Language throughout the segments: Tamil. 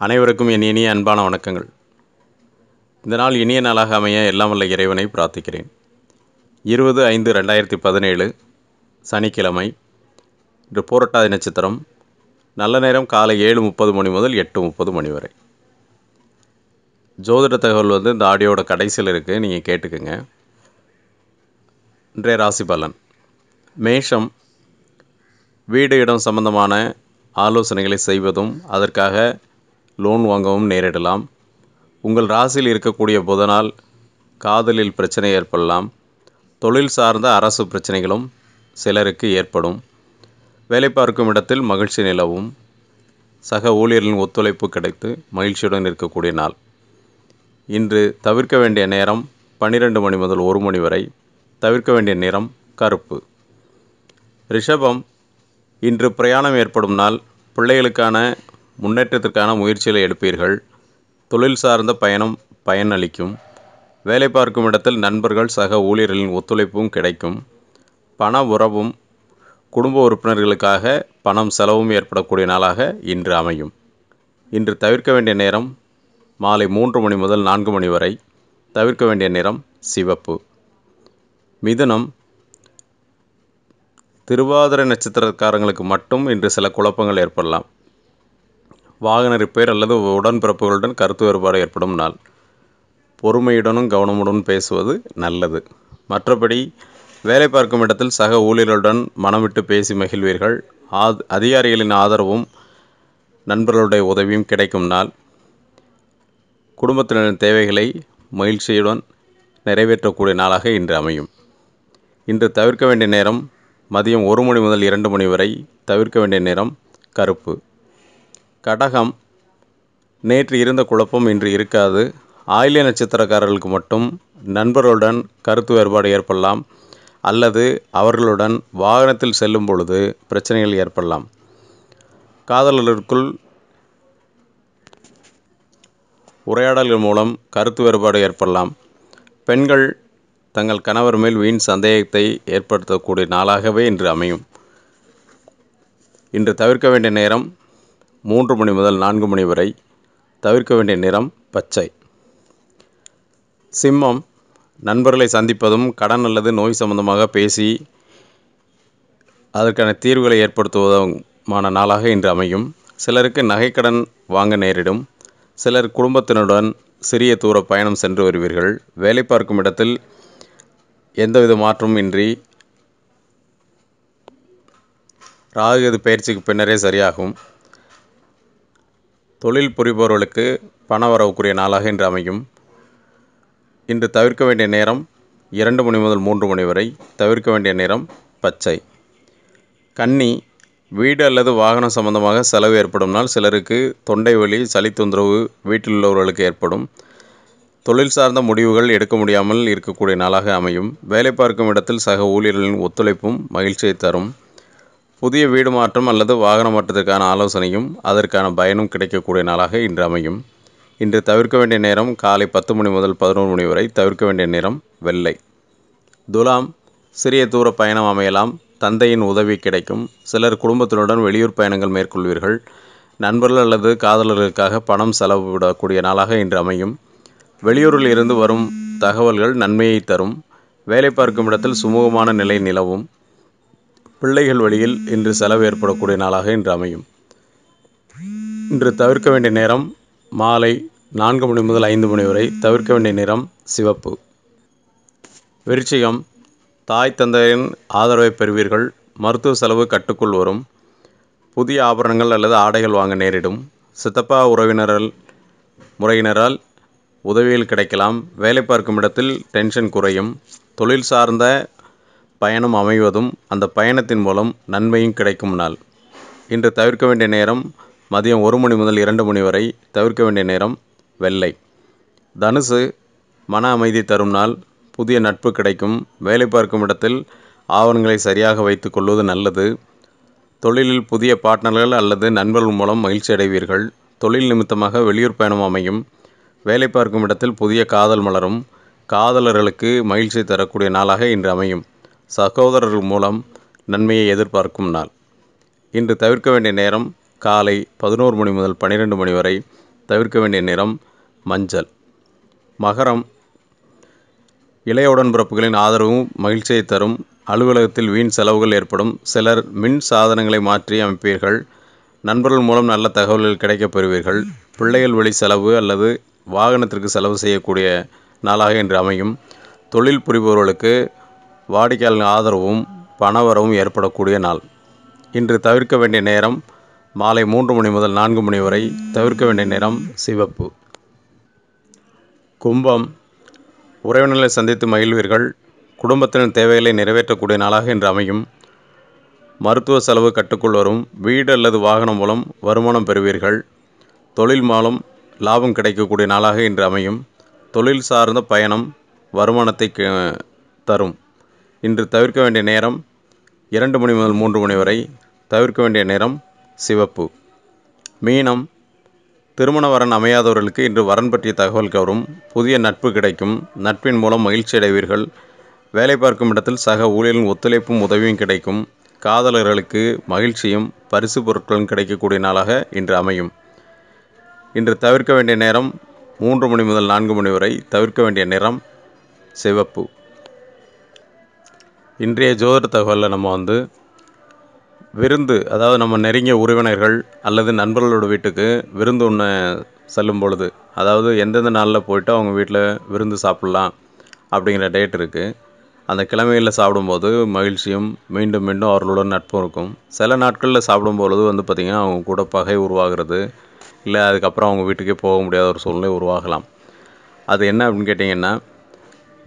அனைவருக்கும் என் இனிய அன்பான வணக்கங்கள். இந்த நாள் இனிய நாளாக அமைய எல்லாம் வல்ல இறைவனை பிரார்த்திக்கிறேன். 20/5/2017 சனிக்கிழமை. இன்று பூரட்டாதி நட்சத்திரம். நல்ல நேரம் காலை 7:30 மணி முதல் 8:30 மணி வரை. ஜோதிட தகவல் இந்த ஆடியோட கடைசியில் இருக்குது, நீங்கள் கேட்டுக்குங்க. இன்றைய ராசி பலன். மேஷம். வீடு இடம் சம்பந்தமான ஆலோசனைகளை செய்வதும் அதற்காக லோன் வாங்கவும் நேரிடலாம். உங்கள் ராசியில் இருக்கக்கூடிய புதனால் காதலில் பிரச்சனை ஏற்படலாம். தொழில் சார்ந்த அரசு பிரச்சனைகளும் சிலருக்கு ஏற்படும். வேலை பார்க்கும் இடத்தில் மகிழ்ச்சி நிலவும். சக ஊழியர்களின் ஒத்துழைப்பு கிடைத்து மகிழ்ச்சியுடன் இருக்கக்கூடிய நாள். இன்று தவிர்க்க வேண்டிய நேரம் 12 மணி முதல் 1 மணி வரை. தவிர்க்க வேண்டிய நிறம் கருப்பு. ரிஷபம். இன்று பிரயாணம் ஏற்படும் நாள். பிள்ளைகளுக்கான முன்னேற்றத்திற்கான முயற்சிகளை எடுப்பீர்கள். தொழில் சார்ந்த பயணம் பயனளிக்கும். வேலை பார்க்கும் இடத்தில் நண்பர்கள் சக ஊழியர்களின் ஒத்துழைப்பும் கிடைக்கும். பண உறவும் குடும்ப உறுப்பினர்களுக்காக பணம் செலவும் ஏற்படக்கூடிய நாளாக இன்று அமையும். இன்று தவிர்க்க வேண்டிய நேரம் மாலை 3 மணி முதல் 4 மணி வரை. தவிர்க்க வேண்டிய நிறம் சிவப்பு. மிதுனம். திருவாதிரை நட்சத்திரக்காரங்களுக்கு மட்டும் இன்று சில குழப்பங்கள் ஏற்படலாம். வாகன ரிப்பேர் அல்லது உடன்பிறப்புகளுடன் கருத்து வேறுபாடு ஏற்படும் நாள். பொறுமையுடனும் கவனமுடன் பேசுவது நல்லது. மற்றபடி வேலை பார்க்கும் இடத்தில் சக ஊழியர்களுடன் மனம் விட்டு பேசி மகிழ்வீர்கள். அதிகாரிகளின் ஆதரவும் நண்பர்களுடைய உதவியும் கிடைக்கும் நாள். குடும்பத்தினரின் தேவைகளை மகிழ்ச்சியுடன் நிறைவேற்றக்கூடிய நாளாக இன்று அமையும். இன்று தவிர்க்க வேண்டிய நேரம் மதியம் 1 மணி முதல் 2 மணி வரை. தவிர்க்க வேண்டிய நிறம் கருப்பு. கடகம். நேற்று இருந்த குழப்பம் இன்று இருக்காது. ஆயில்ய நட்சத்திரக்காரர்களுக்கு மட்டும் நண்பர்களுடன் கருத்து வேறுபாடு ஏற்படலாம் அல்லது அவர்களுடன் வாகனத்தில் செல்லும் பொழுது பிரச்சனைகள் ஏற்படலாம். காதலர்களுக்குள் உரையாடல்கள் மூலம் கருத்து வேறுபாடு ஏற்படலாம். பெண்கள் தங்கள் கணவர் மேல் வீண் சந்தேகத்தை ஏற்படுத்தக்கூடிய நாளாகவே இன்று அமையும். இன்று தவிர்க்க வேண்டிய நேரம் 3 மணி முதல் 4 மணி வரை. தவிர்க்க வேண்டிய நிறம் பச்சை. சிம்மம். நண்பர்களை சந்திப்பதும் கடன் அல்லது நோய் சம்பந்தமாக பேசி அதற்கான தீர்வுகளை ஏற்படுத்துவதுமான நாளாக இன்று அமையும். சிலருக்கு நகைக்கடன் வாங்க நேரிடும். சிலர் குடும்பத்தினருடன் சிறிய தூர பயணம் சென்று வருவீர்கள். வேலை பார்க்கும் இடத்தில் எந்தவித மாற்றமும் இன்றி ராகுகேது பயிற்சிக்கு பின்னரே சரியாகும். தொழில் புரிபவர்களுக்கு பண வரவுக்குரிய நாளாக இன்று அமையும். இன்று தவிர்க்க வேண்டிய நேரம் 2 மணி முதல் 3 மணி வரை. தவிர்க்க வேண்டிய நிறம் பச்சை. கன்னி. வீடு அல்லது வாகனம் சம்பந்தமாக செலவு ஏற்படும் நாள். சிலருக்கு தொண்டை வலி, சளி தொந்தரவு வீட்டில் உள்ளவர்களுக்கு ஏற்படும். தொழில் சார்ந்த முடிவுகள் எடுக்க முடியாமல் இருக்கக்கூடிய நாளாக அமையும். வேலை பார்க்கும் இடத்தில் சக ஊழியர்களின் ஒத்துழைப்பும் மகிழ்ச்சியை தரும். புதிய வீடு மாற்றம் அல்லது வாகன மாற்றத்திற்கான ஆலோசனையும் அதற்கான பயனும் கிடைக்கக்கூடிய நாளாக இன்று அமையும். இன்று தவிர்க்க வேண்டிய நேரம் காலை 10 மணி முதல் 11 மணி வரை. தவிர்க்க வேண்டிய நிறம் வெள்ளை. துலாம். சிறிய தூர பயணம் அமையலாம். தந்தையின் உதவி கிடைக்கும். சிலர் குடும்பத்தினுடன் வெளியூர் பயணங்கள் மேற்கொள்வீர்கள். நண்பர்கள் அல்லது காதலர்களுக்காக பணம் செலவிடக்கூடிய நாளாக இன்று அமையும். வெளியூரில் இருந்து வரும் தகவல்கள் நன்மையை தரும். வேலை பார்க்கும் இடத்தில் சுமூகமான நிலை நிலவும். பிள்ளைகள் வழியில் இன்று செலவு ஏற்படக்கூடிய நாளாக இன்று அமையும். இன்று தவிர்க்க வேண்டிய நேரம் மாலை 4 மணி முதல் 5 மணி வரை. தவிர்க்க வேண்டிய நிறம் சிவப்பு. விருச்சிகம். தாய் தந்தையரின் ஆதரவை பெறுவீர்கள். மருத்துவ செலவு கட்டுக்குள் வரும். புதிய ஆபரணங்கள் அல்லது ஆடைகள் வாங்க நேரிடும். சித்தப்பா முறையினரால் உதவிகள் கிடைக்கலாம். வேலை பார்க்கும் இடத்தில் டென்ஷன் குறையும். தொழில் சார்ந்த பயணம் அமைவதும் அந்த பயணத்தின் மூலம் நன்மையும் கிடைக்கும் நாள். இன்று தவிர்க்க வேண்டிய நேரம் மதியம் 1 மணி முதல் 2 மணி வரை. தவிர்க்க வேண்டிய நேரம் வெள்ளை. தனுசு. மன அமைதி தரும் நாள். புதிய நட்பு கிடைக்கும். வேலை பார்க்கும் இடத்தில் ஆவணங்களை சரியாக வைத்து கொள்வது நல்லது. தொழிலில் புதிய பார்ட்னர்கள் அல்லது நண்பர்கள் மூலம் மகிழ்ச்சி அடைவீர்கள். தொழில் நிமித்தமாக வெளியூர் பயணம் அமையும். வேலை பார்க்கும் இடத்தில் புதிய காதல் மலரும். காதலர்களுக்கு மகிழ்ச்சி தரக்கூடிய நாளாக இன்று அமையும். சகோதரர்கள் மூலம் நன்மையை எதிர்பார்க்கும் நாள். இன்று தவிர்க்க வேண்டிய நேரம் காலை 11 மணி முதல் 12 மணி வரை. தவிர்க்க வேண்டிய நிறம் மஞ்சள். மகரம், இளைய உடன்பிறப்புகளின் ஆதரவும் மகிழ்ச்சியை தரும். அலுவலகத்தில் வீண் செலவுகள் ஏற்படும். சிலர் மின் சாதனங்களை மாற்றி அமைப்பீர்கள். நண்பர்கள் மூலம் நல்ல தகவல்கள் கிடைக்கப் பெறுவீர்கள். பிள்ளைகள் வழி செலவு அல்லது வாகனத்திற்கு செலவு செய்யக்கூடிய நாளாக இன்று அமையும். தொழில் புரிபவர்களுக்கு வாடிக்கையாளர் ஆதரவும் பணவரவும் ஏற்படக்கூடிய நாள். இன்று தவிர்க்க வேண்டிய நேரம் மாலை 3 மணி முதல் 4 மணி வரை. தவிர்க்க வேண்டிய நிறம் சிவப்பு. கும்பம், உறவினர்களை சந்தித்து மகிழ்வீர்கள். குடும்பத்தின் தேவைகளை நிறைவேற்றக்கூடிய நாளாக இன்று அமையும். மருத்துவ செலவு கட்டுக்குள் வரும். வீடு அல்லது வாகனம் மூலம் வருமானம் பெறுவீர்கள். தொழில் மூலம் லாபம் கிடைக்கக்கூடிய நாளாக இன்று அமையும். தொழில் சார்ந்த பயணம் வருமானத்தை தரும். இன்று தவிர்க்க வேண்டிய நேரம் 2 மணி முதல் 3 மணி வரை. தவிர்க்க வேண்டிய நிறம் சிவப்பு. மீனம், திருமண வரன் அமையாதவர்களுக்கு இன்று வரன் பற்றிய தகவல் கவரும். புதிய நட்பு கிடைக்கும். நட்பின் மூலம் மகிழ்ச்சி அடைவீர்கள். வேலை பார்க்கும் இடத்தில் சக ஊழியர்களின் ஒத்துழைப்பும் உதவியும் கிடைக்கும். காதலர்களுக்கு மகிழ்ச்சியும் பரிசு பொருட்களும் கிடைக்கக்கூடிய நாளாக இன்று அமையும். இன்று தவிர்க்க வேண்டிய நேரம் 3 மணி முதல் 4 மணி வரை. தவிர்க்க வேண்டிய நிறம் சிவப்பு. இன்றைய ஜோதிட தகவலில் நம்ம விருந்து, அதாவது நம்ம நெருங்கிய உறவினர்கள் அல்லது நண்பர்களோட வீட்டுக்கு விருந்து உண்ண செல்லும் பொழுது, அதாவது எந்தெந்த நாளில் போய்ட்டு அவங்க வீட்டில் விருந்து சாப்பிட்லாம் அப்படிங்கிற டேட் இருக்குது. அந்த கிழமைகளில் சாப்பிடும்போது மகிழ்ச்சியும் மீண்டும் மீண்டும் அவர்களுடன் நட்பும் இருக்கும். சில நாட்களில் சாப்பிடும்பொழுது பார்த்திங்கன்னா அவங்க கூட பகை உருவாகிறது, இல்லை அதுக்கப்புறம் அவங்க வீட்டுக்கே போக முடியாத ஒரு சூழ்நிலை உருவாகலாம். அது என்ன அப்படின்னு கேட்டிங்கன்னா,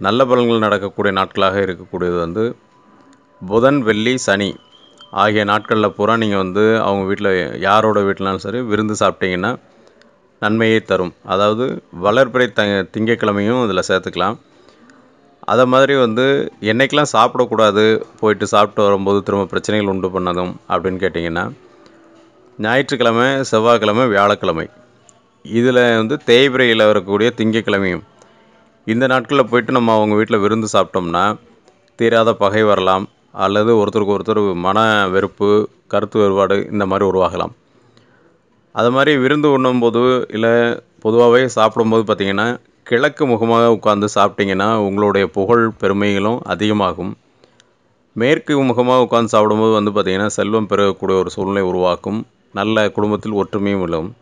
நல்ல பலன்கள் நடக்கக்கூடிய நாட்களாக இருக்கக்கூடியது புதன், வெள்ளி, சனி ஆகிய நாட்களில் பூரா நீங்கள் அவங்க வீட்டில் யாரோட வீட்டிலாலும் சரி விருந்து சாப்பிட்டீங்கன்னா நன்மையை தரும். அதாவது வளர்பிறை திங்கட்கிழமையும் இதில் சேர்த்துக்கலாம். அதை மாதிரி என்றைக்கெல்லாம் சாப்பிடக்கூடாது, போயிட்டு சாப்பிட்டு வரும்போது திரும்ப பிரச்சனைகள் உண்டு பண்ணதும் அப்படின்னு கேட்டிங்கன்னா, ஞாயிற்றுக்கிழமை, செவ்வாய்க்கிழமை, வியாழக்கிழமை. இதில் தேய்பிரையில் வரக்கூடிய திங்கட்கிழமையும் இந்த நாட்களில் போயிட்டு நம்ம அவங்க வீட்டில் விருந்து சாப்பிட்டோம்னா தீராத பகை வரலாம், அல்லது ஒருத்தருக்கு ஒருத்தர் மன வெறுப்பு, கருத்து வேறுபாடு இந்த மாதிரி உருவாகலாம். அது மாதிரி விருந்து உண்ணும்போது இல்லை பொதுவாகவே சாப்பிடும்போது பார்த்திங்கன்னா கிழக்கு முகமாக உட்கார்ந்து சாப்பிட்டிங்கன்னா உங்களுடைய புகழ் பெருமைகளும் அதிகமாகும். மேற்கு முகமாக உட்கார்ந்து சாப்பிடும்போது பார்த்திங்கன்னா செல்வம் பெருகக்கூடிய ஒரு சூழ்நிலை உருவாக்கும். நல்ல குடும்பத்தில் ஒற்றுமையும் உள்ளவும்.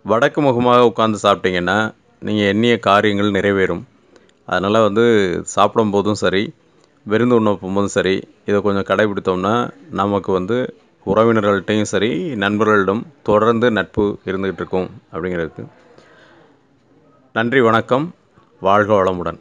வடக்கு முகமாக உட்கார்ந்து சாப்பிட்டிங்கன்னா நீங்கள் எண்ணிய காரியங்கள் நிறைவேறும். அதனால் சாப்பிடும்போதும் சரி, விருந்து உண்ண போகும்போதும் சரி, இதை கொஞ்சம் கடைபிடித்தோம்னா நமக்கு உறவினர்கள்ட்டையும் சரி, நண்பர்களிடம் தொடர்ந்து நட்பு இருந்துகிட்டு இருக்கும் அப்படிங்கிறதுக்கு. நன்றி, வணக்கம், வாழ்க வளமுடன்.